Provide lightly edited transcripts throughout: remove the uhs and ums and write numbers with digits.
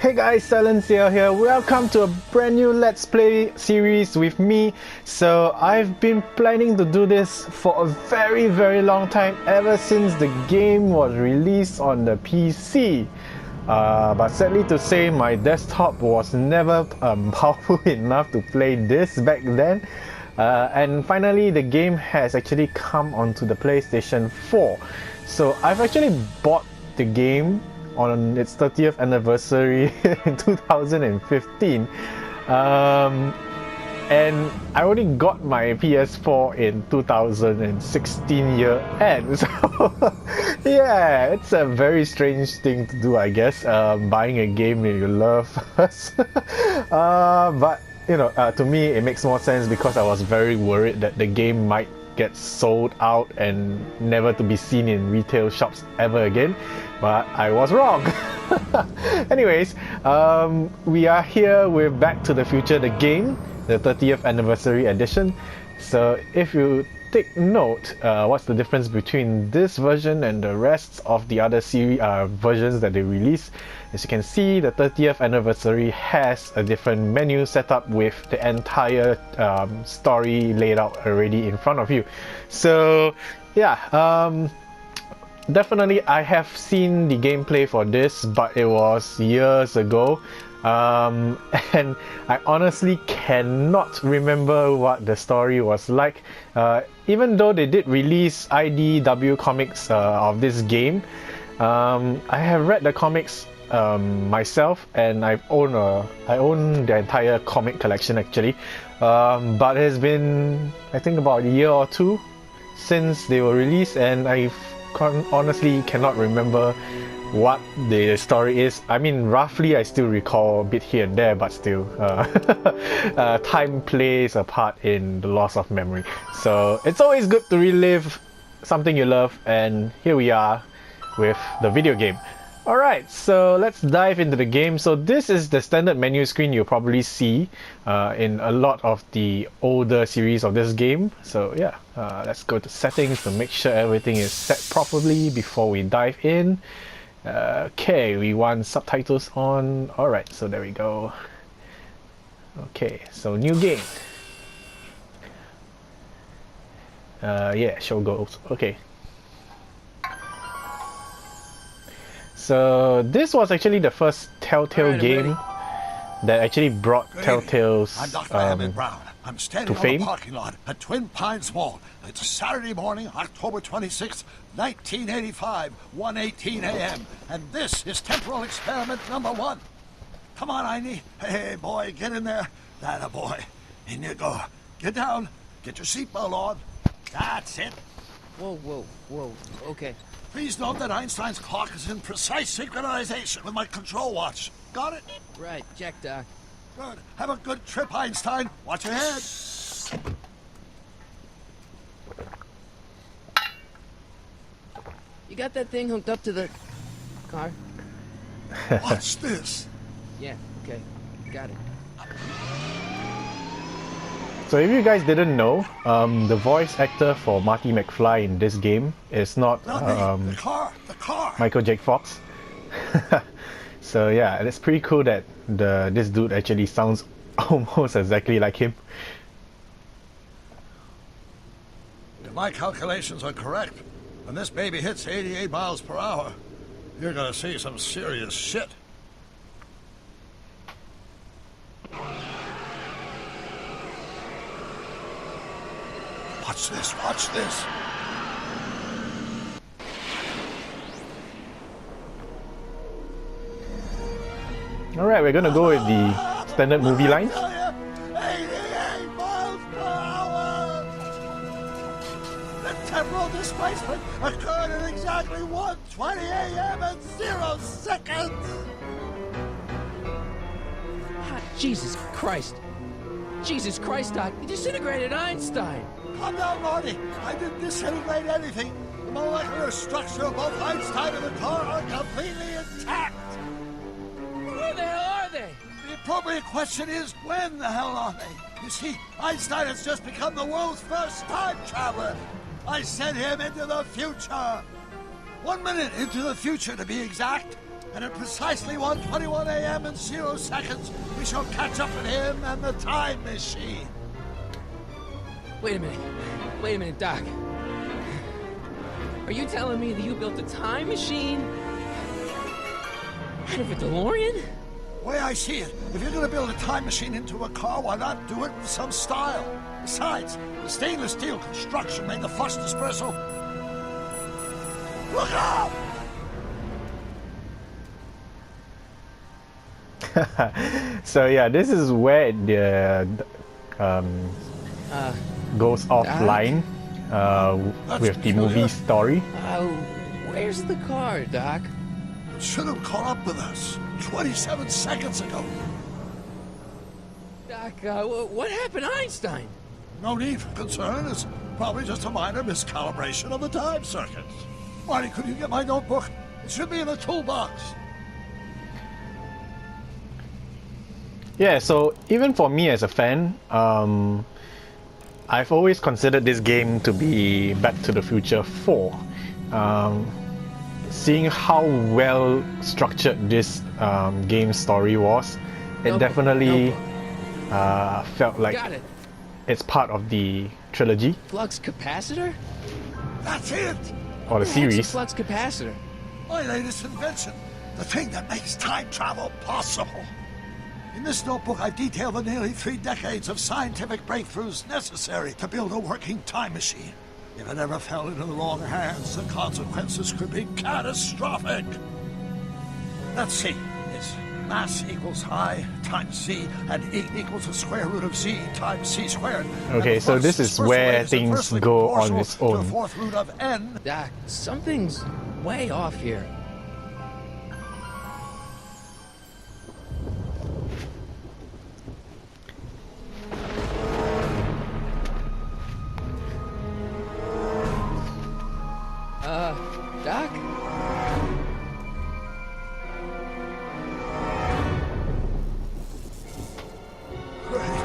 Hey guys, Silentciel here. Welcome to a brand new Let's Play series with me. So I've been planning to do this for a very long time, ever since the game was released on the PC. But sadly to say, my desktop was never powerful enough to play this back then. And finally the game has actually come onto the PlayStation 4. So I've actually bought the game on its 30th anniversary in 2015, and I only got my PS4 in 2016 year end. So yeah, it's a very strange thing to do, I guess, buying a game that you love first. But you know, to me it makes more sense because I was very worried that the game might get sold out and never to be seen in retail shops ever again, but I was wrong. Anyways, we are here with Back to the Future, the game, the 30th anniversary edition. So if you take note, what's the difference between this version and the rest of the other series versions that they released? As you can see, the 30th anniversary has a different menu setup with the entire story laid out already in front of you. So yeah, definitely I have seen the gameplay for this, but it was years ago. And I honestly cannot remember what the story was like. Even though they did release IDW comics of this game, I have read the comics myself, and I own the entire comic collection actually. But it has been, I think, about a year or two since they were released, and I honestly cannot remember what the story is. I mean, roughly I still recall a bit here and there, but still, time plays a part in the loss of memory. So it's always good to relive something you love, and here we are with the video game. Alright, so let's dive into the game. So this is the standard menu screen you'll probably see in a lot of the older series of this game. So yeah, let's go to settings to make sure everything is set properly before we dive in. Okay, we want subtitles on. Alright, so there we go. Okay, so new game. Yeah, show goals. Okay. So this was actually the first Telltale game that actually brought Telltale's I'm Dr. Emmett Brown. I'm standing to on fame. the parking lot at Twin Pines Mall. It's Saturday morning, October 26, 1985, 1:18 a.m. And this is temporal experiment number 1. Come on, Einie. Hey, boy, get in there. That a boy. In you go. Get down. Get your seatbelt on. That's it. Whoa, okay. Please note that Einstein's clock is in precise synchronization with my control watch. Got it? Right, check, Doc. Good. Have a good trip, Einstein. Watch your head. You got that thing hooked up to the car? Watch this. Yeah, okay. Got it. So if you guys didn't know, the voice actor for Marty McFly in this game is not The car. Michael J. Fox. So yeah, it's pretty cool that this dude actually sounds almost exactly like him. If my calculations are correct, when this baby hits 88 miles per hour, you're gonna see some serious shit. Watch this, watch this. Alright, we're gonna go with the standard movie lines. 88 miles per hour! The temporal displacement occurred at exactly 1:20 a.m. and 0 seconds! Jesus Christ. Jesus Christ, Doc. You disintegrated Einstein. Calm down, Marty. I didn't disintegrate anything. The molecular structure of both Einstein and the car are completely intact. Where the hell are they? The appropriate question is, when the hell are they? You see, Einstein has just become the world's first time traveler. I sent him into the future. 1 minute into the future, to be exact. And at precisely 1:21 a.m. and 0 seconds, we shall catch up with him and the time machine. Wait a minute, Doc. Are you telling me that you built a time machine out of a DeLorean? The way I see it, if you're going to build a time machine into a car, why not do it with some style? Besides, the stainless steel construction made the flux dispersal. Look out! So yeah, this is where it goes offline with the movie story. Where's the car, Doc? It should have caught up with us 27 seconds ago. Doc, what happened to Einstein? No need for concern. It's probably just a minor miscalibration of the time circuits. Marty, could you get my notebook? It should be in the toolbox. Yeah, so even for me as a fan, I've always considered this game to be Back to the Future 4. Seeing how well structured this game story was, it definitely felt like it's part of the trilogy. Flux capacitor? That's it! Or the series. What's a flux capacitor? My latest invention. The thing that makes time travel possible. In this notebook, I've detailed the nearly 3 decades of scientific breakthroughs necessary to build a working time machine. If it ever fell into the wrong hands, the consequences could be catastrophic. Let's see. It's mass equals I times c, and E equals the square root of z times c squared. Okay, so this is where things go on its own. The fourth root of n. Doc, something's way off here. Doc?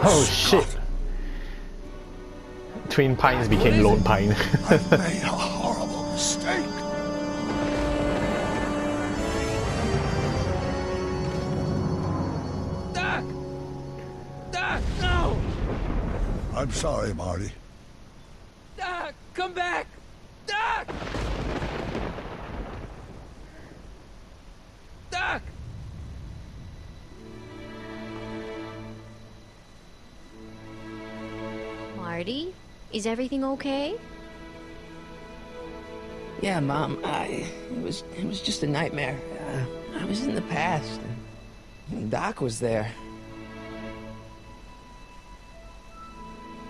Oh shit! Twin Pines became Lone Pine. I've made a horrible mistake. Doc! Doc, no! I'm sorry, Marty. Doc, come back! Doc! Doc! Marty, is everything okay? Yeah, Mom, it was just a nightmare. I was in the past, and Doc was there.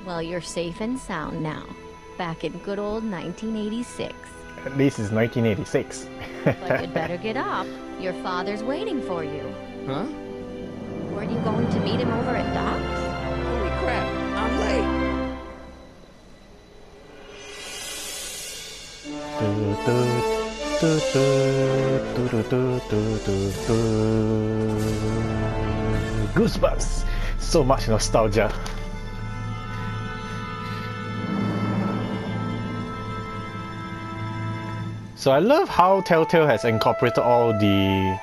Well, you're safe and sound now. Back in good old 1986. At least it's 1986. But you'd better get up. Your father's waiting for you. Huh? Weren't you going to meet him over at Doc's? Holy crap, I'm late. Goosebumps! So much nostalgia. So I love how Telltale has incorporated all the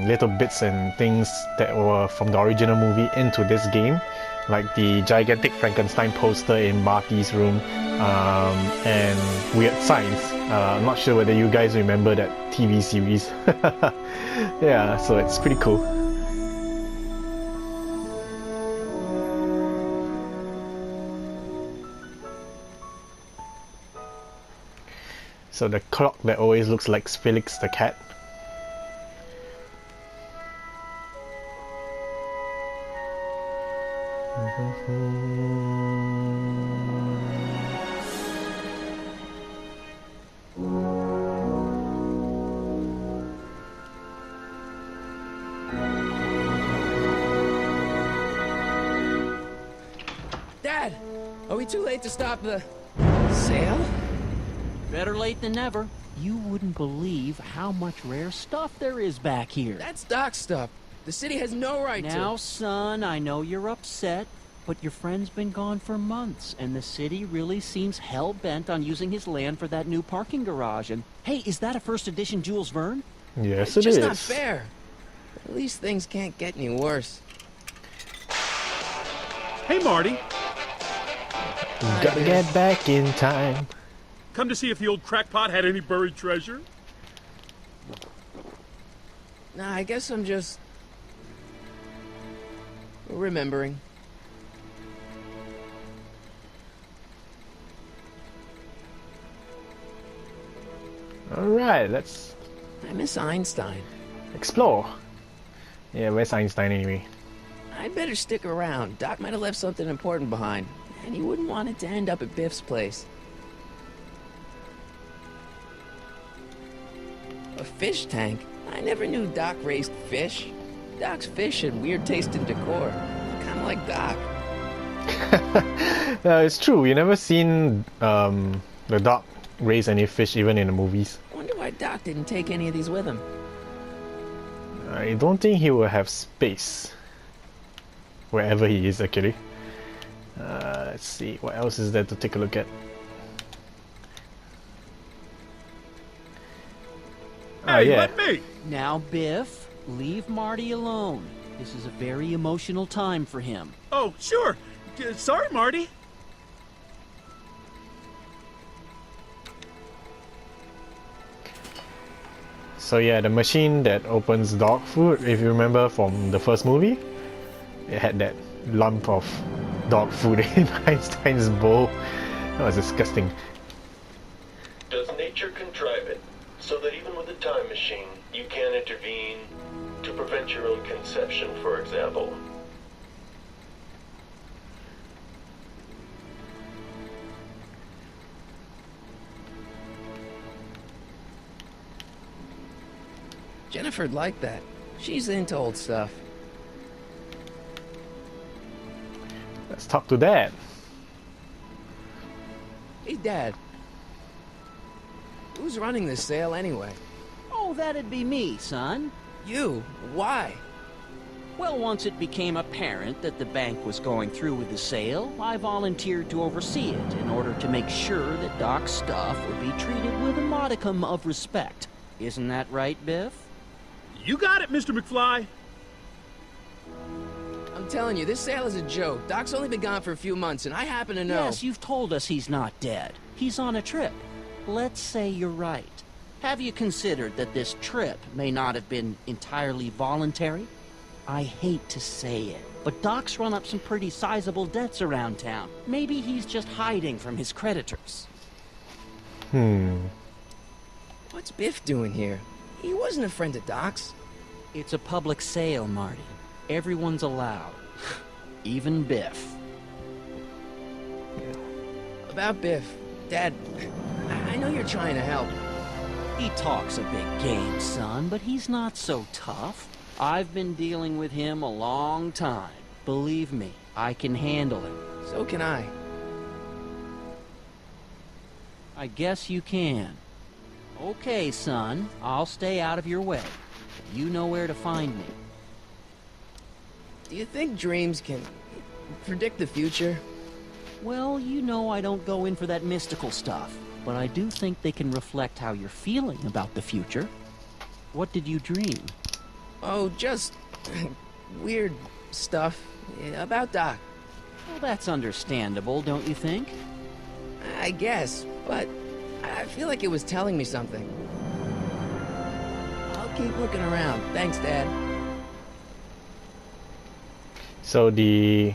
little bits and things that were from the original movie into this game, like the gigantic Frankenstein poster in Marty's room, and weird signs. I'm not sure whether you guys remember that TV series. Yeah, so it's pretty cool. So the clock that always looks like Felix the cat. Dad, are we too late to stop the sale? Better late than never. You wouldn't believe how much rare stuff there is back here. That's Doc stuff. The city has no right to. Now, son, I know you're upset, but your friend's been gone for months, and the city really seems hell-bent on using his land for that new parking garage. And, hey, is that a first edition Jules Verne? Yes, It's it just is. not fair. At least things can't get any worse. Hey, Marty. Gotta get back in time. Come to see if the old crackpot had any buried treasure? Nah, I guess I'm just... remembering. Alright, let's I miss Einstein. explore. Yeah, where's Einstein anyway? I'd better stick around. Doc might have left something important behind, and he wouldn't want it to end up at Biff's place. A fish tank? I never knew Doc raised fish. Doc's fish had weird taste and decor. Kinda like Doc. It's true, you never seen the dog raise any fish even in the movies. Wonder why Doc didn't take any of these with him. I don't think he will have space. Wherever he is actually. Let's see, what else is there to take a look at? Hey, yeah. let me! Now, Biff, leave Marty alone. This is a very emotional time for him. Oh, sure. Sorry, Marty. So yeah, the machine that opens dog food, if you remember from the first movie, it had that lump of dog food in Einstein's bowl. That was disgusting. Does nature contrive it so that even with a time machine, you can intervene to prevent your own conception, for example? Jennifer'd like that. She's into old stuff. Let's talk to Dad. Hey, Dad. Who's running this sale anyway? Oh, that'd be me, son. You? Why? Well, once it became apparent that the bank was going through with the sale, I volunteered to oversee it in order to make sure that Doc's stuff would be treated with a modicum of respect. Isn't that right, Biff? You got it, Mr. McFly. I'm telling you, this sale is a joke. Doc's only been gone for a few months, and I happen to know... Yes, you've told us he's not dead. He's on a trip. Let's say you're right. Have you considered that this trip may not have been entirely voluntary? I hate to say it, but Doc's run up some pretty sizable debts around town. Maybe he's just hiding from his creditors. What's Biff doing here? He wasn't a friend of Doc's. It's a public sale, Marty. Everyone's allowed. Even Biff. About Biff, Dad, I know you're trying to help. He talks a big game, son, but he's not so tough. I've been dealing with him a long time. Believe me, I can handle him. So can I. I guess you can. Okay, son, I'll stay out of your way. You know where to find me. Do you think dreams can predict the future? Well, you know I don't go in for that mystical stuff, but I do think they can reflect how you're feeling about the future. What did you dream? Oh, just weird stuff about Doc. Well, that's understandable, don't you think? I guess, but I feel like it was telling me something. I'll keep looking around. Thanks, Dad. So the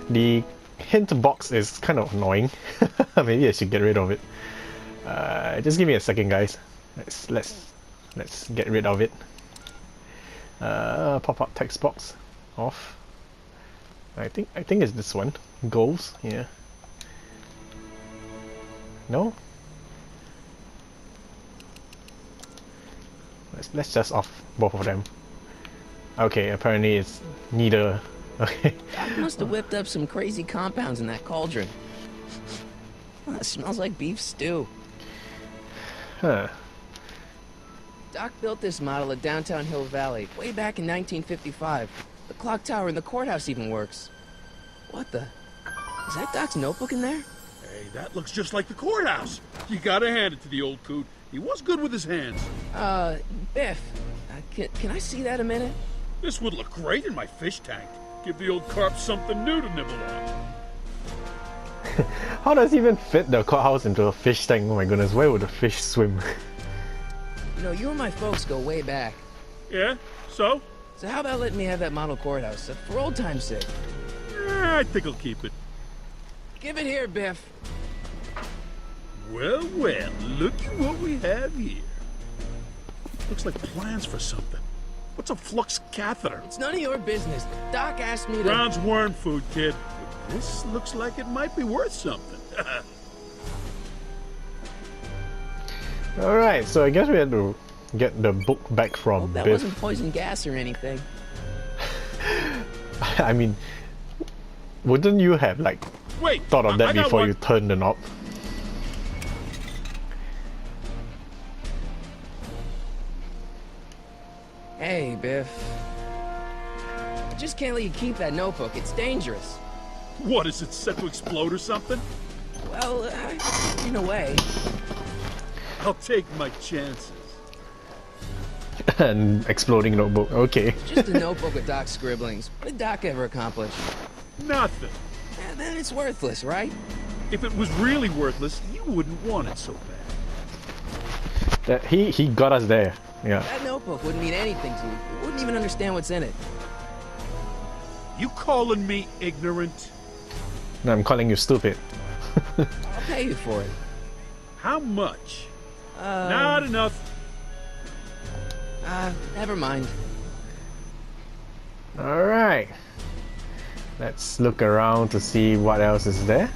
the hint box is kind of annoying. Maybe I should get rid of it. Just give me a second, guys. Let's get rid of it. Pop-up text box off. I think it's this one. Goals, yeah. No? Let's just off both of them. Okay, apparently it's neither. Okay. Doc must have whipped up some crazy compounds in that cauldron. It smells like beef stew. Huh. Doc built this model at downtown Hill Valley way back in 1955. The clock tower in the courthouse even works. What the? Is that Doc's notebook in there? Hey, that looks just like the courthouse. You gotta hand it to the old coot. He was good with his hands. Biff, can I see that a minute? This would look great in my fish tank. Give the old carp something new to nibble on. How does he even fit the courthouse into a fish tank? Oh my goodness, where would the fish swim? You know, you and my folks go way back. Yeah? So? So how about letting me have that model courthouse, for old time's sake? I think I'll keep it. Give it here, Biff. Well, well, looky what we have here. Looks like plans for something. What's a flux catheter? It's none of your business. Doc asked me to... Brown's worm food, kid. But this looks like it might be worth something. Alright, so I guess we had to get the book back from Hope that Biff. wasn't poison gas or anything. I mean, wouldn't you have like Wait, thought of that I got before one. you turned the knob? Hey, Biff. I just can't let you keep that notebook. It's dangerous. What, is it set to explode or something? Well, in a way. I'll take my chances. An exploding notebook. Okay. Just a notebook with Doc's scribblings. What did Doc ever accomplish? Nothing. And then it's worthless, right? If it was really worthless, you wouldn't want it so bad. He got us there. Yeah. That notebook wouldn't mean anything to you. You wouldn't even understand what's in it. You calling me ignorant? No, I'm calling you stupid. I'll pay you for it. How much? Not enough. Never mind. Alright. Let's look around to see what else is there.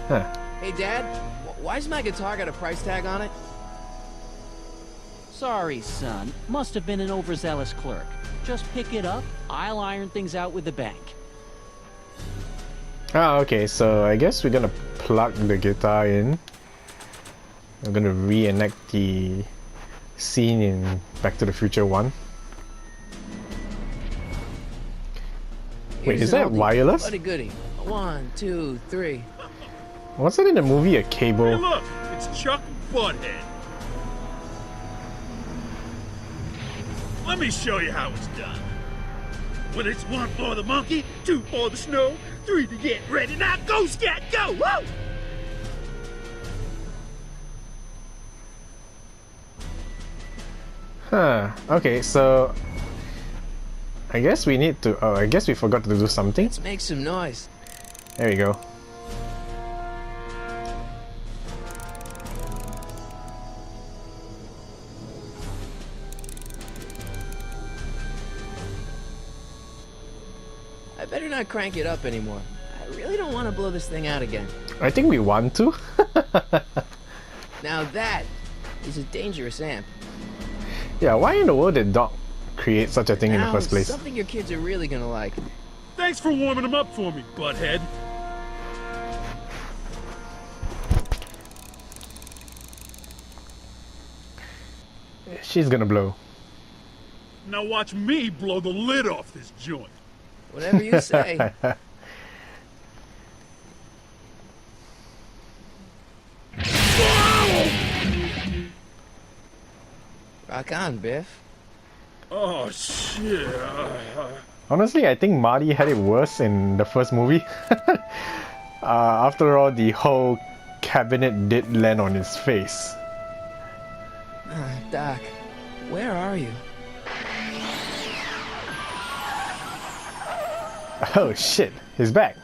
Huh. Hey, Dad, why's my guitar got a price tag on it? Sorry, son. Must have been an overzealous clerk. Just pick it up. I'll iron things out with the bank. Ah, okay, so I guess we're gonna plug the guitar in. We're gonna reenact the scene in Back to the Future 1. Wait, Here's is an that oldie, wireless? Buddy goody. 1, 2, 3. Wasn't in the movie a Hey, cable? look, it's Chuck Butthead. Let me show you how it's done. When it's 1 for the monkey, 2 for the snow, 3 to get ready. Now go, Scat, go! Woo! Huh. Okay, so I guess we need to. Oh, I guess we forgot to do something. Let's make some noise. There we go. I better not crank it up anymore. I really don't want to blow this thing out again. I think we want to. Now that is a dangerous amp. Yeah, why in the world did Doc create such a thing in the Now, first place? something your kids are really gonna like. Thanks for warming them up for me, Butthead. She's gonna blow. Now watch me blow the lid off this joint. Whatever you say. Rock on, Biff. Oh, shit. Honestly, I think Marty had it worse in the first movie. After all, the whole cabinet did land on his face. Doc, where are you? Oh shit, he's back.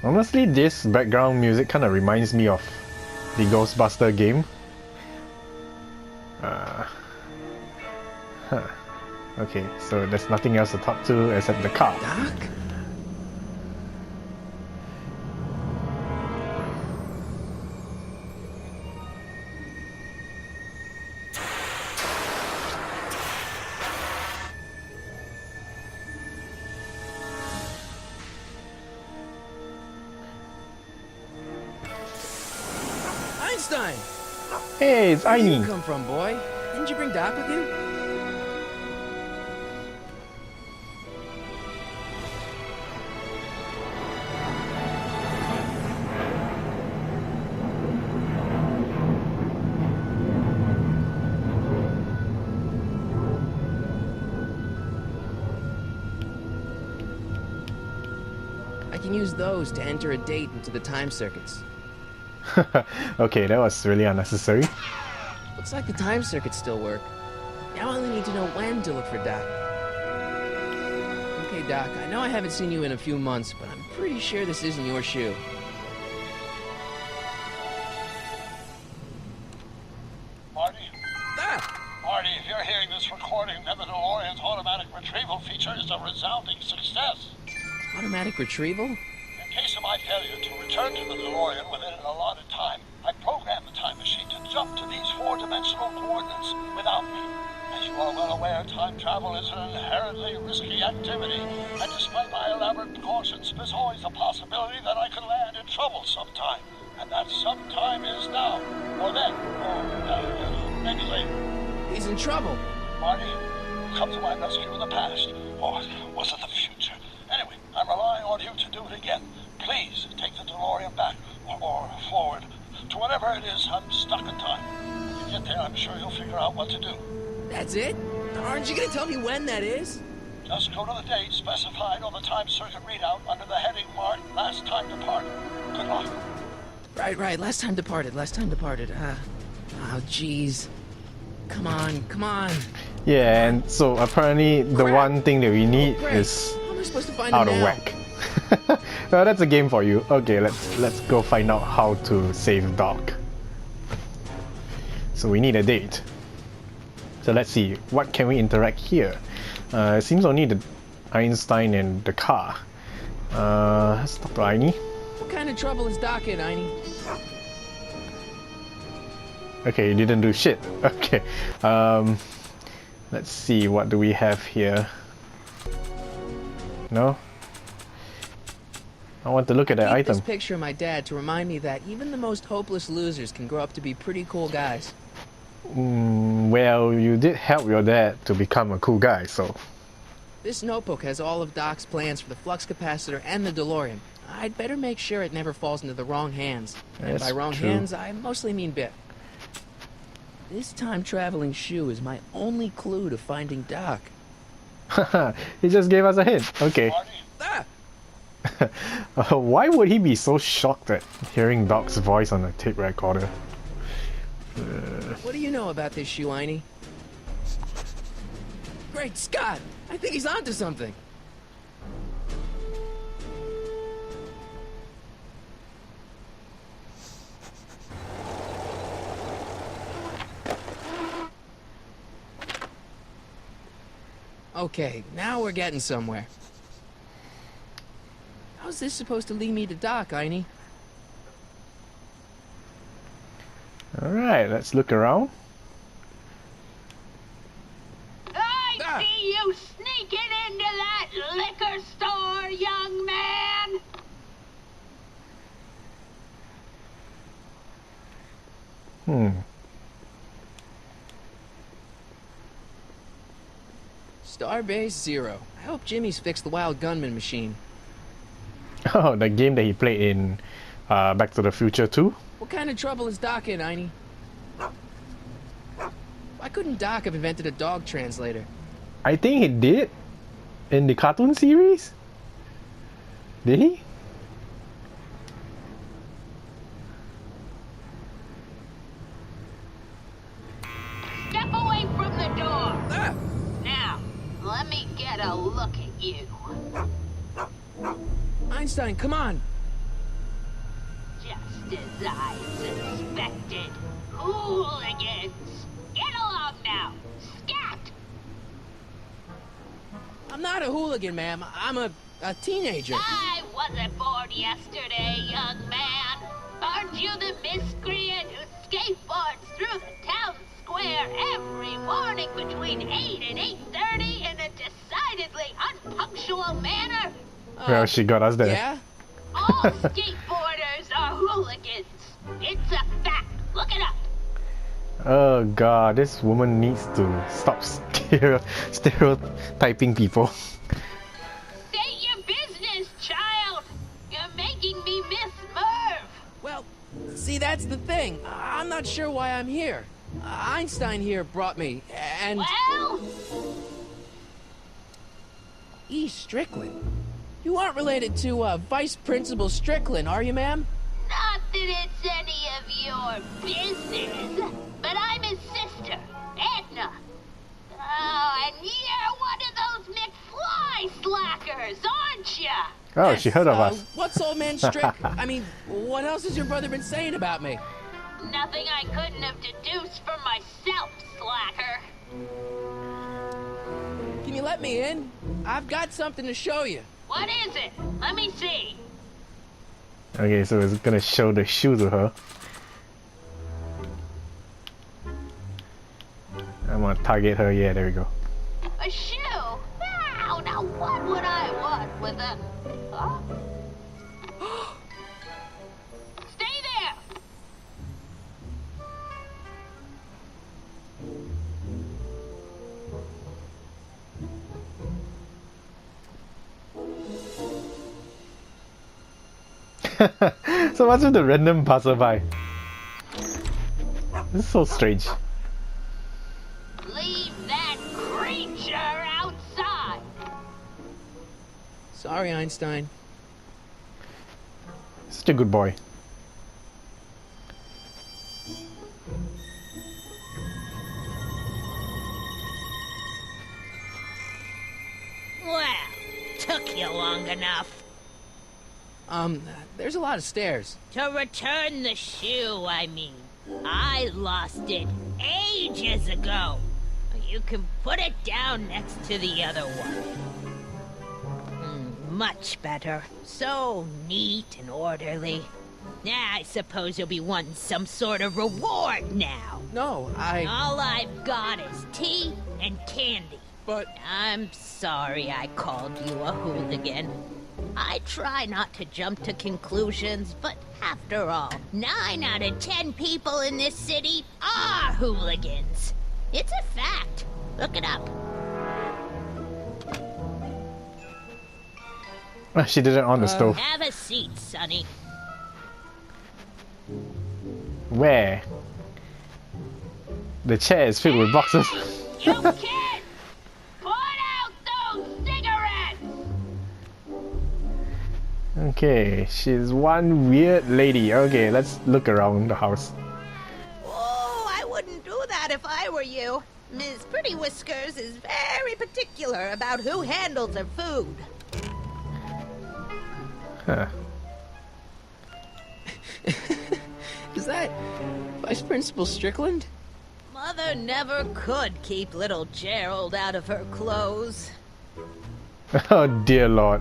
Honestly, this background music kind of reminds me of the Ghostbuster game. Okay, so there's nothing else to talk to except the car. Doc? Einstein! Hey, it's Where did you Aini. come from, boy? Didn't you bring Doc with you? I can use those to enter a date into the time circuits. Okay, that was really unnecessary. Looks like the time circuits still work. Now I only need to know when to look for Doc. Okay, Doc, I know I haven't seen you in a few months, but I'm pretty sure this isn't your shoe. Marty? Ah! Marty, if you're hearing this recording, then the DeLorean's automatic retrieval feature is a resounding success. Automatic retrieval? In case of my failure to return to the DeLorean within an allotted time, I programmed the time machine to jump to these four-dimensional coordinates without me. As you are well aware, time travel is an inherently risky activity, and despite my elaborate precautions, there's always a possibility that I could land in trouble sometime. And that sometime is now, or then, or maybe later. He's in trouble. Marty, come to my rescue in the past, or was it the future? Anyway, I'm relying on you to do it again. Please take the DeLorean back, or forward, to whatever it is I'm stuck in time. When you get there, I'm sure you'll figure out what to do. That's it? Aren't you gonna tell me when that is? Just go to the date specified on the time circuit readout under the heading marked Last Time Departed. Good luck. Right. Last time departed. Oh, jeez. Come on. Yeah, and so apparently the Crap. one thing that we need Great. is How am I supposed to find out him of now? whack. Well, that's a game for you. Okay, let's go find out how to save Doc. So we need a date. So let's see, what can we interact here? It seems only the Einstein and the car. Let's talk to Aini. What kind of trouble is Doc in, Aini? Okay, you didn't do shit. Okay. Let's see, what do we have here? No? I want to look at that Keep item. this picture of my dad to remind me that even the most hopeless losers can grow up to be pretty cool guys. Well, you did help your dad to become a cool guy, so... This notebook has all of Doc's plans for the flux capacitor and the DeLorean. I'd better make sure it never falls into the wrong hands. And That's by wrong true. hands, I mostly mean Biff. This time-traveling shoe is my only clue to finding Doc. Haha, he just gave us a hint. Okay. Marty? Ah! Why would he be so shocked at hearing Doc's voice on a tape recorder? What do you know about this shoe, Aini? Great Scott! I think he's onto something. Okay, now we're getting somewhere. How's this supposed to lead me to Doc, Aini? Alright, let's look around. I see you sneaking into that liquor store, young man! Starbase Zero. I hope Jimmy's fixed the Wild Gunman machine. Oh, the game that he played in Back to the Future 2? What kind of trouble is Doc in, Aini? Why couldn't Doc have invented a dog translator? I think he did. In the cartoon series? Did he? Step away from the door! Ah! Now, let me get a look at you. Einstein, come on! Just as I suspected. Hooligans! Get along now! Scat! I'm not a hooligan, ma'am. I'm a teenager. I wasn't born yesterday, young man. Aren't you the miscreant who skateboards through the town square every morning between 8 and 8:30 in a decidedly unpunctual manner? Well, she got us there. Yeah? All skateboarders are hooligans. It's a fact. Look Look it up. Oh god, this woman needs to stop stereotyping people. State your business, child. You're making me miss Merv. Well, see, that's the thing. I'm not sure why I'm here. Einstein here brought me, and... Well, E. Strickland. You aren't related to, Vice Principal Strickland, are you, ma'am? not that it's any of your business, but I'm his sister, Edna. Oh, and you're one of those McFly slackers, aren't ya? Oh, Yes, she heard of us. What's old man Strick? I mean, what else has your brother been saying about me? Nothing I couldn't have deduced from myself, slacker. Can you let me in? I've got something to show you. What is it? Let me see. Okay, so it's gonna show the shoe to her. I'm gonna target her. Yeah, there we go. A shoe? Wow, now what would I want with a... Huh? Stay there! So what's with the random passerby? This is so strange. Leave that creature outside! Sorry, Einstein. Such a good boy. Well, took you long enough. There's a lot of stairs. To return the shoe, I mean. I lost it ages ago. You can put it down next to the other one. Much better. So neat and orderly. I suppose you'll be wanting some sort of reward now. No, All I've got is tea and candy. But... I'm sorry I called you a hooligan. I try not to jump to conclusions, but after all, 9 out of 10 people in this city are hooligans. It's a fact. Look it up. She did it on the stove. Have a seat, Sonny. Where? The chair is filled with boxes. You kids! Put out those cigarettes! Okay, she's one weird lady. Okay, let's look around the house. Oh, I wouldn't do that if I were you. Ms. Pretty Whiskers is very particular about who handles her food. Huh. is that Vice Principal Strickland? Mother never could keep little Gerald out of her clothes. Oh dear lord.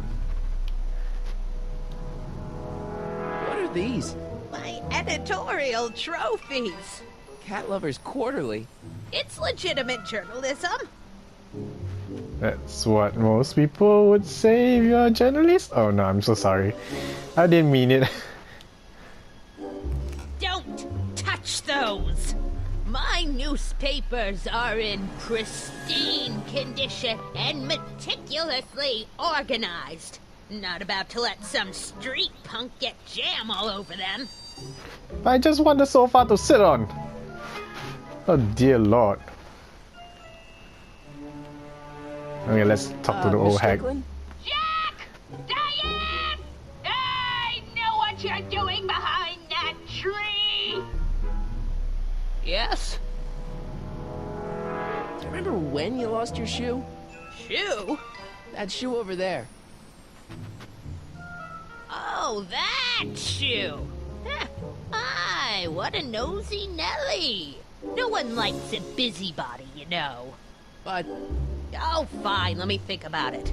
What are these? My editorial trophies. Cat Lovers Quarterly. It's legitimate journalism. That's what most people would say if you're a journalist. Oh no, I'm so sorry. I didn't mean it. Don't touch those! My newspapers are in pristine condition and meticulously organized. Not about to let some street punk get jam all over them. I just want the sofa to sit on. Oh dear lord. Okay, let's talk to the Miss old hag. Strickland? Jack! Diane! I know what you're doing behind that tree! Yes? Do you remember when you lost your shoe? Shoe? That shoe over there. Oh, that shoe! Huh. Aye, what a nosy Nelly! No one likes a busybody, you know. But Oh, fine, let me think about it.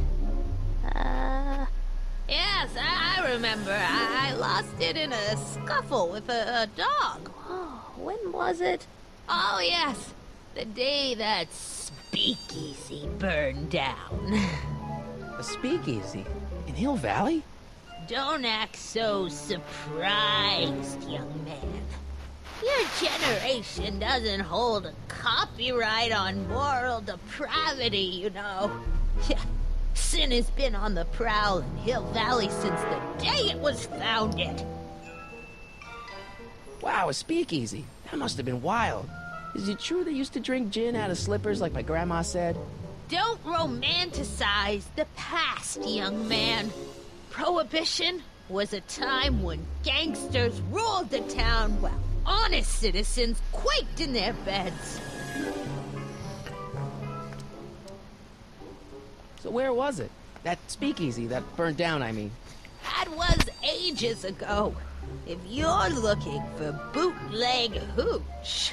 Yes, I remember. I lost it in a scuffle with a dog. Oh, when was it? Oh, yes, the day that speakeasy burned down. a speakeasy in Hill Valley? Don't act so surprised, young man. Your generation doesn't hold a copyright on moral depravity, you know. Sin has been on the prowl in Hill Valley since the day it was founded. Wow, a speakeasy. That must have been wild. Is it true they used to drink gin out of slippers like my grandma said? Don't romanticize the past, young man. Prohibition was a time when gangsters ruled the town while honest citizens quaked in their beds. So where was it? That speakeasy that burned down, I mean. That was ages ago. If you're looking for bootleg hooch.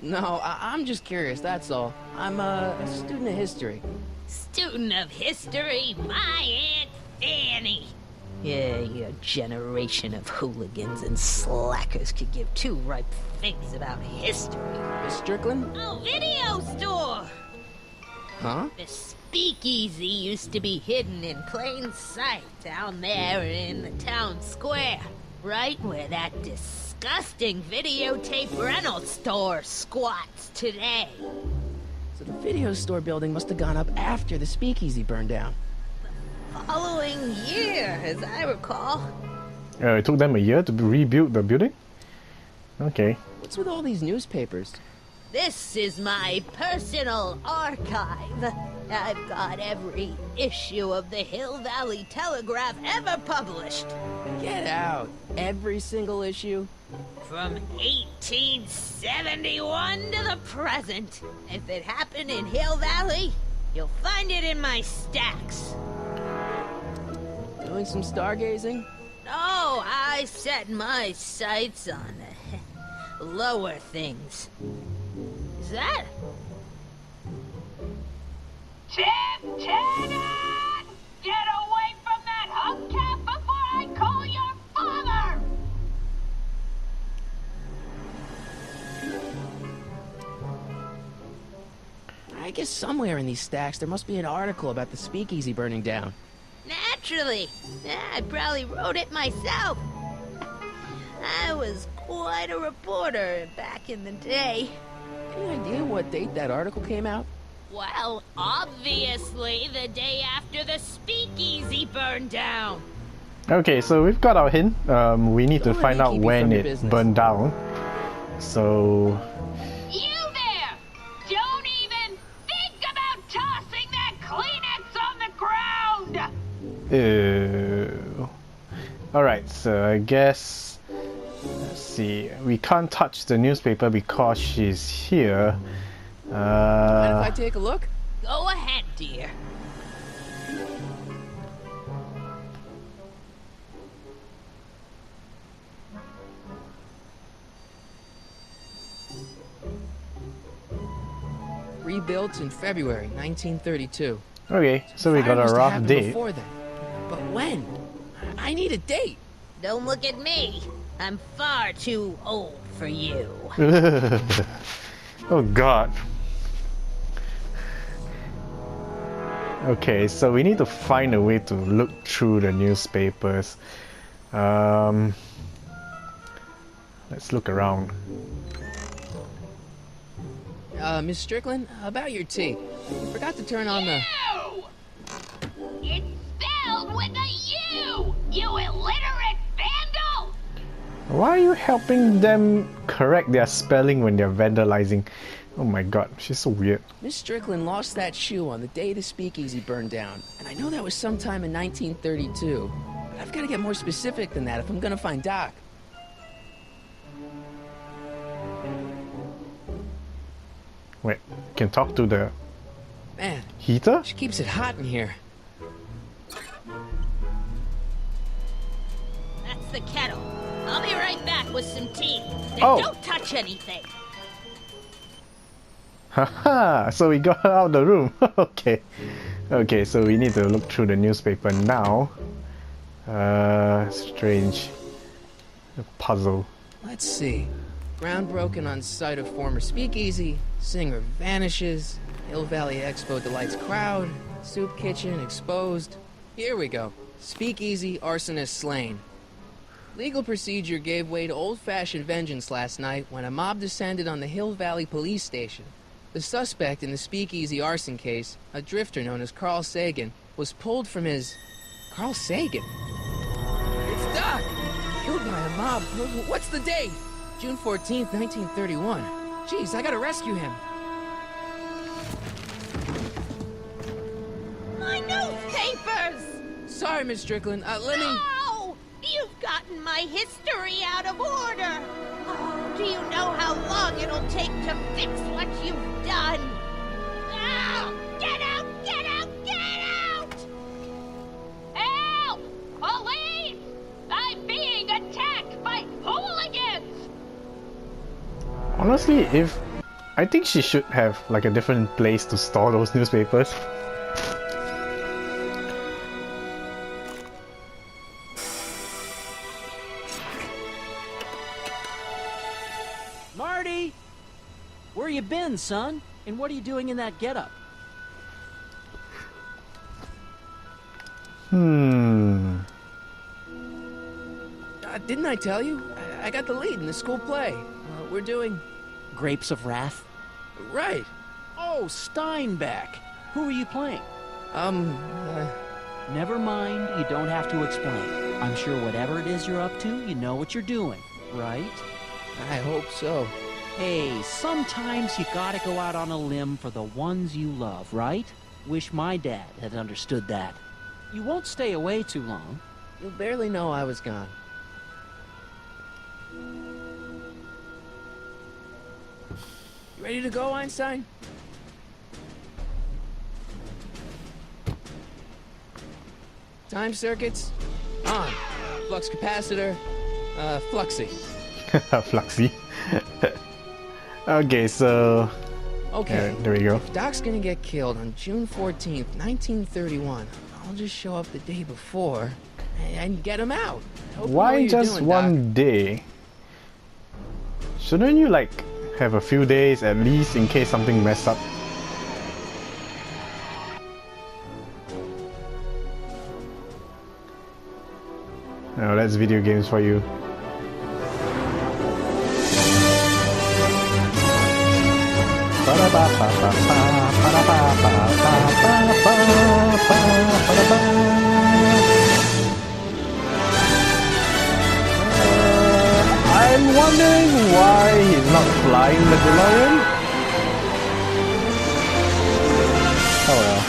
No, I'm just curious, that's all. I'm a student of history. Student of history, my Aunt Fanny. Yeah, your generation of hooligans and slackers could give two ripe figs about history. Miss Strickland? Oh, video store! Huh? The speakeasy used to be hidden in plain sight down there in the town square. Right where that disgusting videotape rental store squats today. So the video store building must have gone up after the speakeasy burned down. Following year, as I recall. It took them a year to rebuild the building? Okay. What's with all these newspapers? This is my personal archive. I've got every issue of the Hill Valley Telegraph ever published. Get out. Every single issue? From 1871 to the present. If it happened in Hill Valley, you'll find it in my stacks. Doing some stargazing? No, I set my sights on lower things. Is that? Tim Tannen! Get away from that hubcap before I call your father! I guess somewhere in these stacks there must be an article about the speakeasy burning down. Naturally. I probably wrote it myself. I was quite a reporter back in the day. Any idea what date that article came out? Well, obviously the day after the speakeasy burned down. Okay, so we've got our hint. We need to Don't let find me out keep you when from your it business. burned down. So... You there! Don't even think about tossing that Kleenex on the ground! Ew. Alright, so I guess... Let's see. We can't touch the newspaper because she's here. Mind if I take a look? Go ahead, dear. Rebuilt in February 1932. Okay, so we Fire got a must have rough happened date. Before then. But when? I need a date. Don't look at me. I'm far too old for you. Oh god. Okay, so we need to find a way to look through the newspapers. Let's look around. Miss Strickland, about your tea. You forgot to turn on the... You! It's spelled with a U! You illiterate vandal! Why are you helping them correct their spelling when they're vandalizing? Oh my god, she's so weird. Miss Strickland lost that shoe on the day the speakeasy burned down. And I know that was sometime in 1932. But I've got to get more specific than that if I'm gonna find Doc. Wait, can talk to the Man, heater? she keeps it hot in here. That's the kettle. I'll be right back with some tea. And Oh. don't touch anything. Haha, so we got her out of the room. Okay. Okay, so we need to look through the newspaper now. Strange. A puzzle. Let's see. Ground broken on site of former speakeasy. Singer vanishes. Hill Valley Expo delights crowd. Soup kitchen exposed. Here we go. Speakeasy arsonist slain. Legal procedure gave way to old-fashioned vengeance last night when a mob descended on the Hill Valley Police Station. The suspect in the speakeasy arson case, a drifter known as Carl Sagan, was pulled from his... Carl Sagan? It's Doc! Killed by a mob. What's the date? June 14th, 1931. Jeez, I gotta rescue him. My newspapers! Sorry, Miss Strickland. Let me... No! You've gotten my history out of order! Oh, do you know how long it'll take to fix what you've done? Oh, get out! Get out! Get out! Help! Police! I'm being attacked by hooligans! Honestly, I think she should have like a different place to store those newspapers. Marty! Where you been, son? And what are you doing in that getup? Didn't I tell you? I got the lead in the school play. We're doing... Grapes of Wrath? Right. Oh, Steinbeck! Who are you playing? Never mind, you don't have to explain. I'm sure whatever it is you're up to, you know what you're doing, right? I hope so. Hey, sometimes you gotta go out on a limb for the ones you love, right? Wish my dad had understood that. You won't stay away too long. You'll barely know I was gone. You ready to go, Einstein? Time circuits? On. Flux capacitor? Fluxy. Fluxy. Okay, so... Okay. There we go. If Doc's gonna get killed on June 14th, 1931, I'll just show up the day before and get him out. Hope you know what Why you're just doing, one Doc. day? Shouldn't you like have a few days at least in case something messed up? Oh, that's video games for you. I'm wondering why he's not flying the DeLorean. Oh well.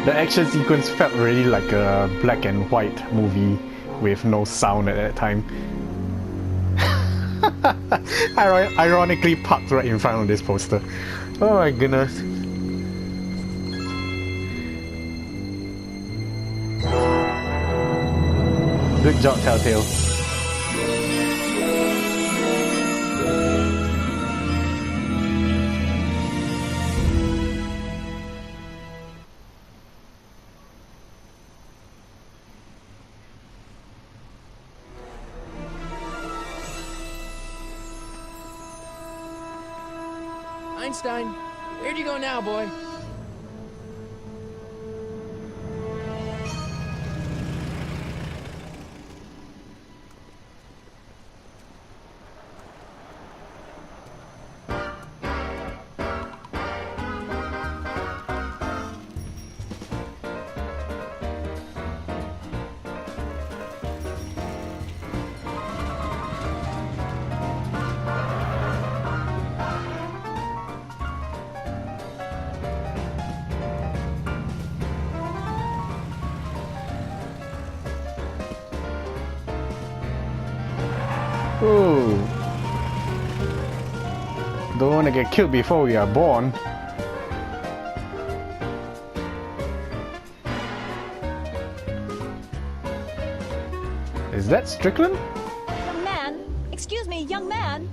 The action sequence felt really like a black and white movie with no sound at that time. Ironically parked right in front of this poster. Oh my goodness. Good job, Telltale. Einstein, where'd you go now, boy? Ooh. Don't want to get killed before we are born. Is that Strickland? Young man! Excuse me, young man!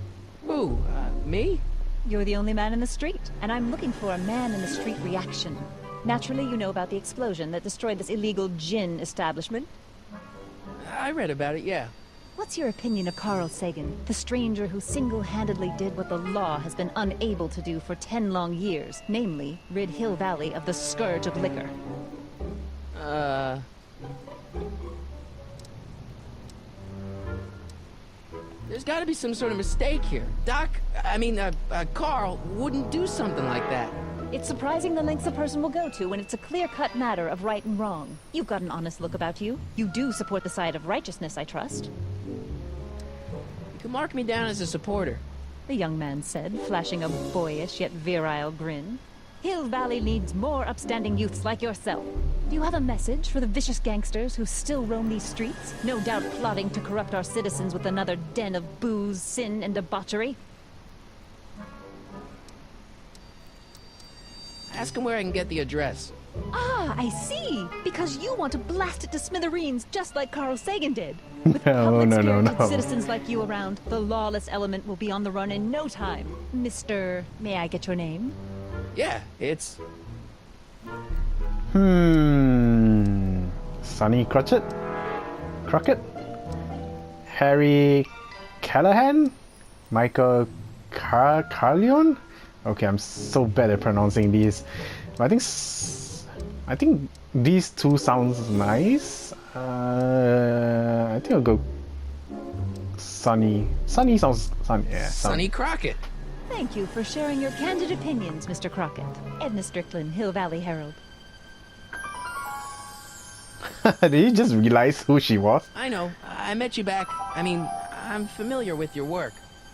Who? Me? You're the only man in the street, and I'm looking for a man-in-the-street reaction. Naturally, you know about the explosion that destroyed this illegal gin establishment. I read about it, yeah. What's your opinion of Carl Sagan, the stranger who single-handedly did what the law has been unable to do for 10 long years, namely, rid Hill Valley of the scourge of liquor? There's gotta be some sort of mistake here. Carl wouldn't do something like that. It's surprising the lengths a person will go to when it's a clear-cut matter of right and wrong. You've got an honest look about you. You do support the side of righteousness, I trust. You can mark me down as a supporter. The young man said, flashing a boyish yet virile grin. Hill Valley needs more upstanding youths like yourself. Do you have a message for the vicious gangsters who still roam these streets, no doubt plotting to corrupt our citizens with another den of booze, sin, and debauchery? Ask him where I can get the address. Ah, I see! Because you want to blast it to smithereens just like Carl Sagan did. With No. public-spirited citizens like you around, the lawless element will be on the run in no time. Mr. May I get your name? Yeah, it's... Sonny Crockett? Harry Callahan? Michael Carleon? Okay, I'm so bad at pronouncing these. But I think these two sounds nice. I think I'll go Sonny. Sonny sounds Sonny. Yeah, Sonny Crockett. Thank you for sharing your candid opinions, Mr. Crockett. Edna Strickland, Hill Valley Herald. Did you just realize who she was? I know. I met you back. I'm familiar with your work.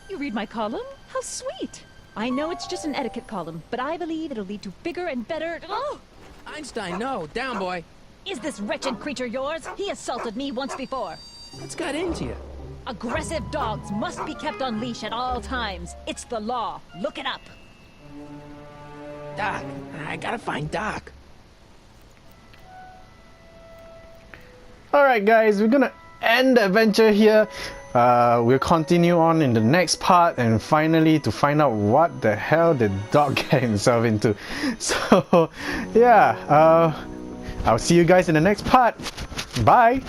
You read my column? How sweet! I know it's just an etiquette column, but I believe it'll lead to bigger and better... Oh! Einstein, no. Down, boy. Is this wretched creature yours? He assaulted me once before. What's got into you? Aggressive dogs must be kept on leash at all times. It's the law. Look it up. Doc. I gotta find Doc. Alright guys, we're gonna end the adventure here. We'll continue on in the next part and finally to find out what the hell did Doc get himself into. So yeah, I'll see you guys in the next part. Bye!